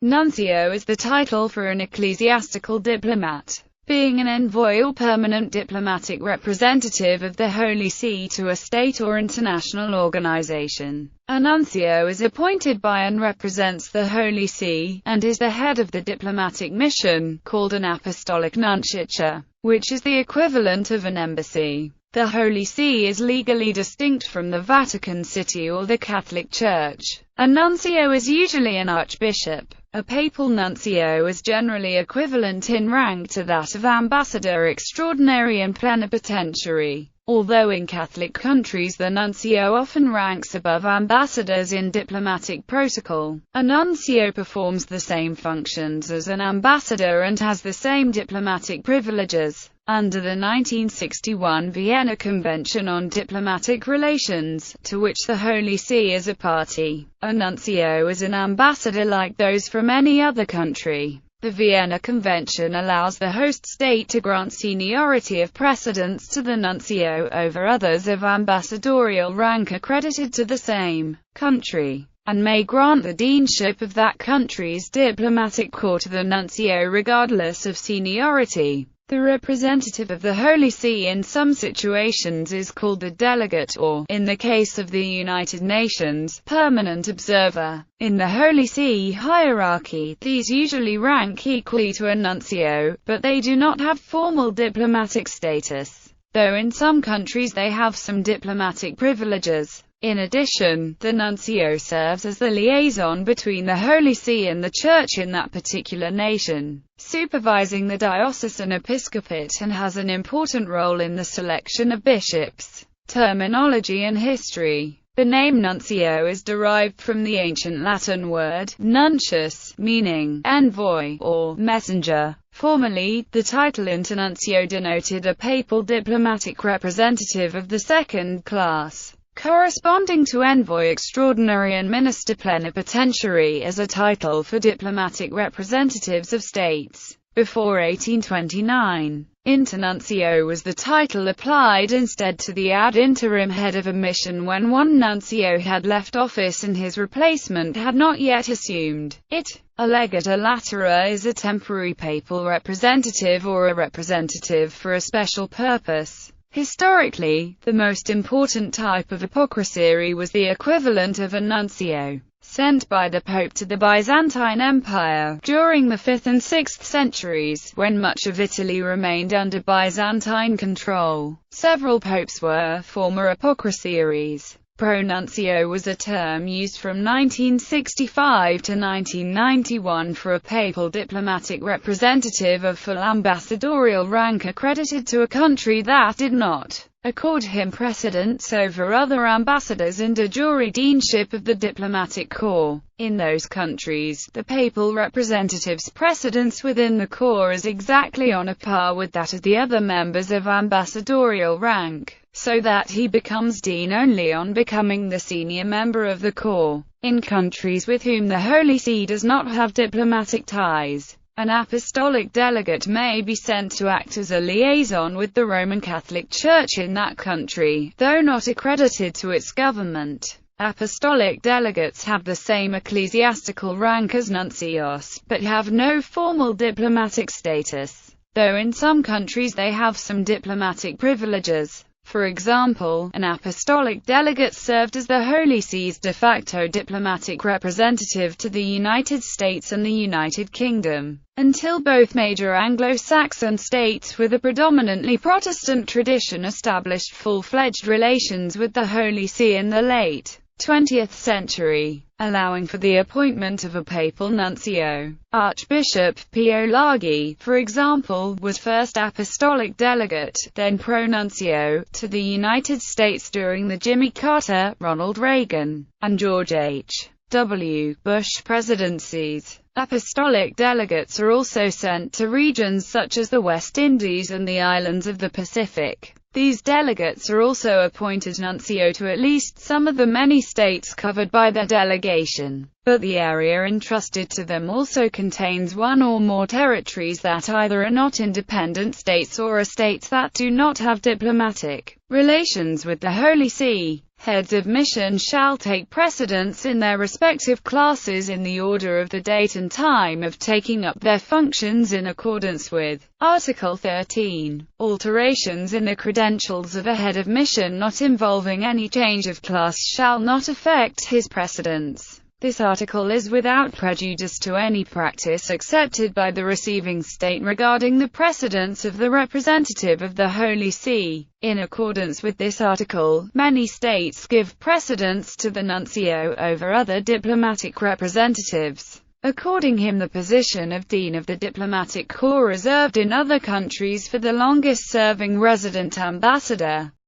Nuncio is the title for an ecclesiastical diplomat, being an envoy or permanent diplomatic representative of the Holy See to a state or international organization. A nuncio is appointed by and represents the Holy See, and is the head of the diplomatic mission, called an apostolic nunciature, which is the equivalent of an embassy. The Holy See is legally distinct from the Vatican City or the Catholic Church. A nuncio is usually an archbishop. A papal nuncio is generally equivalent in rank to that of ambassador extraordinary and plenipotentiary, although in Catholic countries the nuncio often ranks above ambassadors in diplomatic protocol. A nuncio performs the same functions as an ambassador and has the same diplomatic privileges. Under the 1961 Vienna Convention on Diplomatic Relations, to which the Holy See is a party, a nuncio is an ambassador like those from any other country. The Vienna Convention allows the host state to grant seniority of precedence to the nuncio over others of ambassadorial rank accredited to the same country, and may grant the deanship of that country's diplomatic corps to the nuncio regardless of seniority. The representative of the Holy See in some situations is called the delegate or, in the case of the United Nations, permanent observer. In the Holy See hierarchy, these usually rank equally to a nuncio, but they do not have formal diplomatic status, though in some countries they have some diplomatic privileges. In addition, the nuncio serves as the liaison between the Holy See and the Church in that particular nation, supervising the diocesan episcopate, and has an important role in the selection of bishops. Terminology and history. The name nuncio is derived from the ancient Latin word nuncius, meaning envoy or messenger. Formerly, the title internuncio denoted a papal diplomatic representative of the second class, corresponding to envoy extraordinary and minister plenipotentiary as a title for diplomatic representatives of states. Before 1829, internuncio was the title applied instead to the ad interim head of a mission when one nuncio had left office and his replacement had not yet assumed it. A legata latera is a temporary papal representative or a representative for a special purpose. Historically, the most important type of apocrisiary was the equivalent of a nuncio, sent by the Pope to the Byzantine Empire, during the 5th and 6th centuries, when much of Italy remained under Byzantine control. Several popes were former apocrisiaries. Pronuncio was a term used from 1965 to 1991 for a papal diplomatic representative of full ambassadorial rank accredited to a country that did not accord him precedence over other ambassadors and de jure deanship of the diplomatic corps. In those countries, the papal representative's precedence within the corps is exactly on a par with that of the other members of ambassadorial rank, so that he becomes dean only on becoming the senior member of the corps. In countries with whom the Holy See does not have diplomatic ties, an apostolic delegate may be sent to act as a liaison with the Roman Catholic Church in that country, though not accredited to its government. Apostolic delegates have the same ecclesiastical rank as nuncios, but have no formal diplomatic status, though in some countries they have some diplomatic privileges. For example, an apostolic delegate served as the Holy See's de facto diplomatic representative to the United States and the United Kingdom, until both major Anglo-Saxon states with a predominantly Protestant tradition established full-fledged relations with the Holy See in the late 20th century, allowing for the appointment of a papal nuncio. Archbishop Pio Laghi, for example, was first apostolic delegate, then pronuncio, to the United States during the Jimmy Carter, Ronald Reagan, and George H. W. Bush presidencies. Apostolic delegates are also sent to regions such as the West Indies and the islands of the Pacific. These delegates are also appointed nuncio to at least some of the many states covered by their delegation, but the area entrusted to them also contains one or more territories that either are not independent states or are states that do not have diplomatic relations with the Holy See. Heads of mission shall take precedence in their respective classes in the order of the date and time of taking up their functions in accordance with Article 13. Alterations in the credentials of a head of mission not involving any change of class shall not affect his precedence. This article is without prejudice to any practice accepted by the receiving state regarding the precedence of the representative of the Holy See. In accordance with this article, many states give precedence to the nuncio over other diplomatic representatives, according him the position of Dean of the Diplomatic Corps reserved in other countries for the longest-serving resident ambassador.